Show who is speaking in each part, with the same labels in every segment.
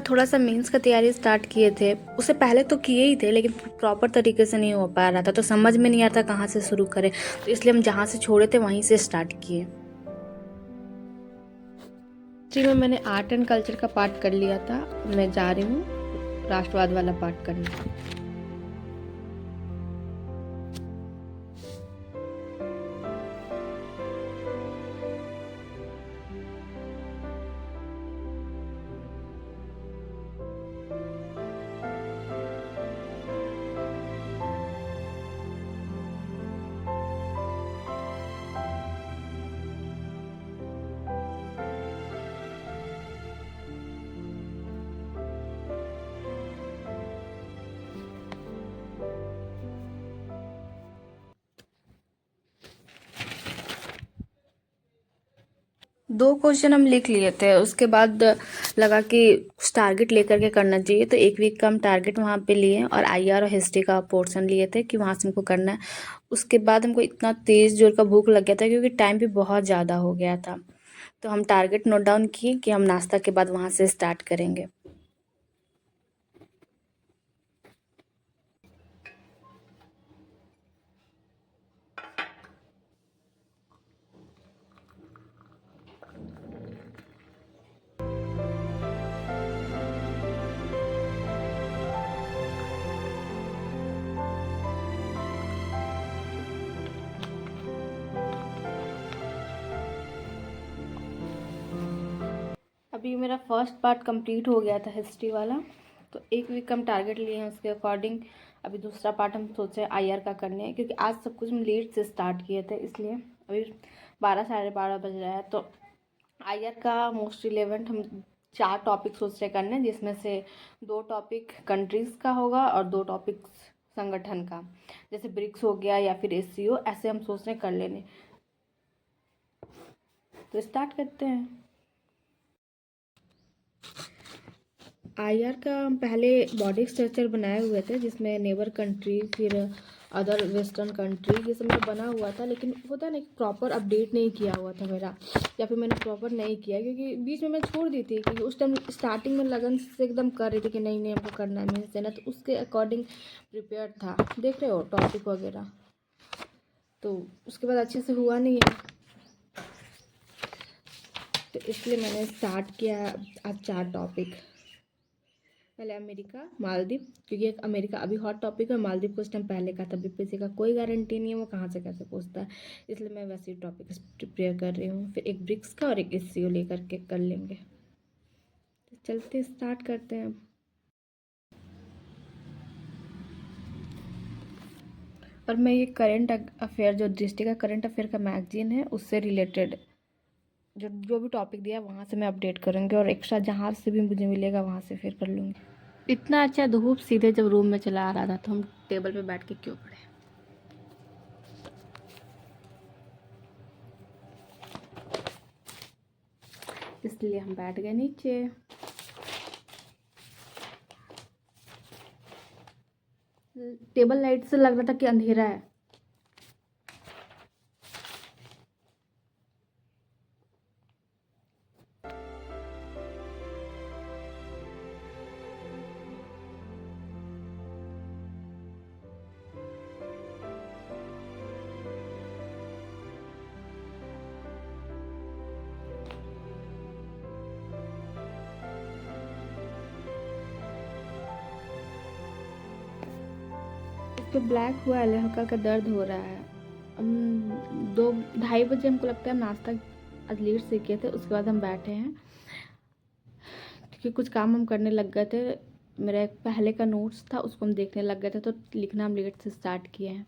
Speaker 1: थोड़ा सा मेंस का तैयारी स्टार्ट किए थे। उससे पहले तो किए ही थे लेकिन प्रॉपर तरीके से नहीं हो पा रहा था, तो समझ में नहीं आता कहाँ से शुरू करें, तो इसलिए हम जहाँ से छोड़े थे वहीं से स्टार्ट किए। जी में मैंने आर्ट एंड कल्चर का पार्ट कर लिया था, मैं जा रही हूँ राष्ट्रवाद वाला पार्ट करने। दो क्वेश्चन हम लिख लिए थे, उसके बाद लगा कि कुछ टारगेट लेकर के करना चाहिए, तो एक वीक का हम टारगेट वहाँ पे लिए और आईआर और हिस्ट्री का पोर्शन लिए थे कि वहाँ से हमको करना है। उसके बाद हमको इतना तेज़ जोर का भूख लग गया था क्योंकि टाइम भी बहुत ज़्यादा हो गया था, तो हम टारगेट नोट डाउन किए कि हम नाश्ता के बाद वहाँ से स्टार्ट करेंगे। अभी मेरा फर्स्ट पार्ट कंप्लीट हो गया था हिस्ट्री वाला, तो एक वीक का हम टारगेट लिए हैं उसके अकॉर्डिंग। अभी दूसरा पार्ट हम सोचे आईआर का करने हैं, क्योंकि आज सब कुछ हम लेट से स्टार्ट किए थे, इसलिए अभी 12 साढ़े 12 बज रहा है। तो आईआर का मोस्ट रिलेवेंट हम 4 टॉपिक सोच रहे करने हैं, जिसमें से 2 टॉपिक कंट्रीज़ का होगा और 2 टॉपिक संगठन का, जैसे ब्रिक्स हो गया या फिर एससीओ, ऐसे हम सोच रहे कर लेने। तो स्टार्ट करते हैं। आईआर का हम पहले बॉडी स्ट्रक्चर बनाए हुए थे, जिसमें नेबर कंट्री फिर अदर वेस्टर्न कंट्री ये सब मेरा बना हुआ था, लेकिन होता है ना कि प्रॉपर अपडेट नहीं किया हुआ था मेरा, या फिर मैंने प्रॉपर नहीं किया क्योंकि बीच में मैं छोड़ दी थी, क्योंकि उस टाइम स्टार्टिंग में लगन से एकदम कर रही थी कि नहीं नहीं हमको करना है मीन्स देना, तो उसके अकॉर्डिंग प्रिपेयर था। देख रहे हो टॉपिक वगैरह, तो उसके बाद अच्छे से हुआ नहीं है, तो इसलिए मैंने स्टार्ट किया आज 4 टॉपिक। पहले अमेरिका मालदीव, क्योंकि एक अमेरिका अभी हॉट टॉपिक है, मालदीव को उस टाइम पहले का था। बीपीएससी का कोई गारंटी नहीं है वो कहाँ से कैसे पूछता है, इसलिए मैं वैसे ही टॉपिक प्रिपेयर कर रही हूँ। फिर एक ब्रिक्स का और एक एससीओ लेकर के कर लेंगे। तो चलते स्टार्ट करते हैं। और मैं ये करंट अफेयर, जो डिस्ट्रिक्ट का करंट अफेयर का मैगजीन है, उससे रिलेटेड जो जो भी टॉपिक दिया वहाँ से मैं अपडेट करूँगी, और एक्स्ट्रा जहाँ से भी मुझे मिलेगा वहाँ से फिर कर लूँगी। इतना अच्छा धूप सीधे जब रूम में चला आ रहा था, तो हम टेबल पे बैठ के क्यों पढ़े। इसलिए हम बैठ गए नीचे। टेबल लाइट से लग रहा था कि अंधेरा है। तो ब्लैक हुआ है, हल्का का दर्द हो रहा है। 2-2:30 बजे हमको लगता है नाश्ता आज लेट से किए थे, उसके बाद हम बैठे हैं क्योंकि कुछ काम हम करने लग गए थे। मेरा एक पहले का नोट्स था, उसको हम देखने लग गए थे, तो लिखना हम लेट से स्टार्ट किए हैं।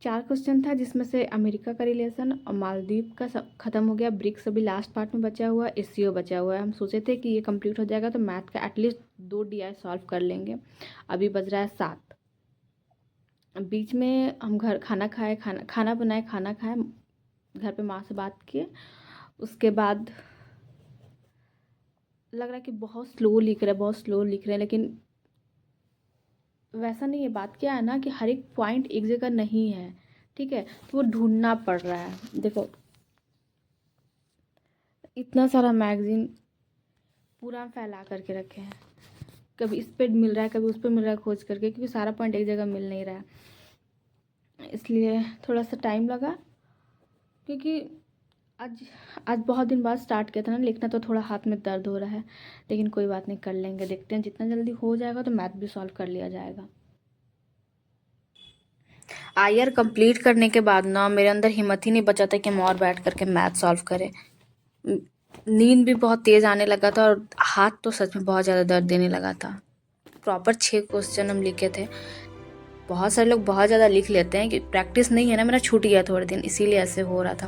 Speaker 1: 4 क्वेश्चन था, जिसमें से अमेरिका का रिलेशन और मालदीव का सब खत्म हो गया। ब्रिक्स अभी लास्ट पार्ट में बचा हुआ, एससीओ बचा हुआ है। हम सोचे थे कि ये कंप्लीट हो जाएगा तो मैथ का एटलीस्ट 2 डीआई सॉल्व कर लेंगे। अभी बज रहा है 7। बीच में हम घर खाना खाए, खाना बनाए, खाना खाए, घर पे माँ से बात किए। उसके बाद लग रहा है कि बहुत स्लो लिख रहे हैं, बहुत स्लो लिख रहे हैं, लेकिन वैसा नहीं है। बात क्या है ना कि हर एक पॉइंट एक जगह नहीं है, ठीक है, तो वो ढूंढना पड़ रहा है। देखो इतना सारा मैगजीन पूरा फैला करके रखे हैं, कभी इस पे मिल रहा है कभी उस पे मिल रहा है खोज करके, क्योंकि सारा पॉइंट एक जगह मिल नहीं रहा है, इसलिए थोड़ा सा टाइम लगा। क्योंकि आज आज बहुत दिन बाद स्टार्ट किया था ना लिखना, तो थोड़ा हाथ में दर्द हो रहा है, लेकिन कोई बात नहीं, कर लेंगे, देखते हैं जितना जल्दी हो जाएगा तो मैथ भी सॉल्व कर लिया जाएगा। आयर कंप्लीट करने के बाद ना मेरे अंदर हिम्मत ही नहीं बचा था कि हम और बैठ करके मैथ सॉल्व करें। नींद भी बहुत तेज़ आने लगा था और हाथ तो सच में बहुत ज़्यादा दर्द देने लगा था। प्रॉपर 6 क्वेश्चन हम लिखे थे। बहुत सारे लोग बहुत ज़्यादा लिख लेते हैं कि प्रैक्टिस नहीं है ना, मेरा छूट गया थोड़े दिन, इसीलिए ऐसे हो रहा था।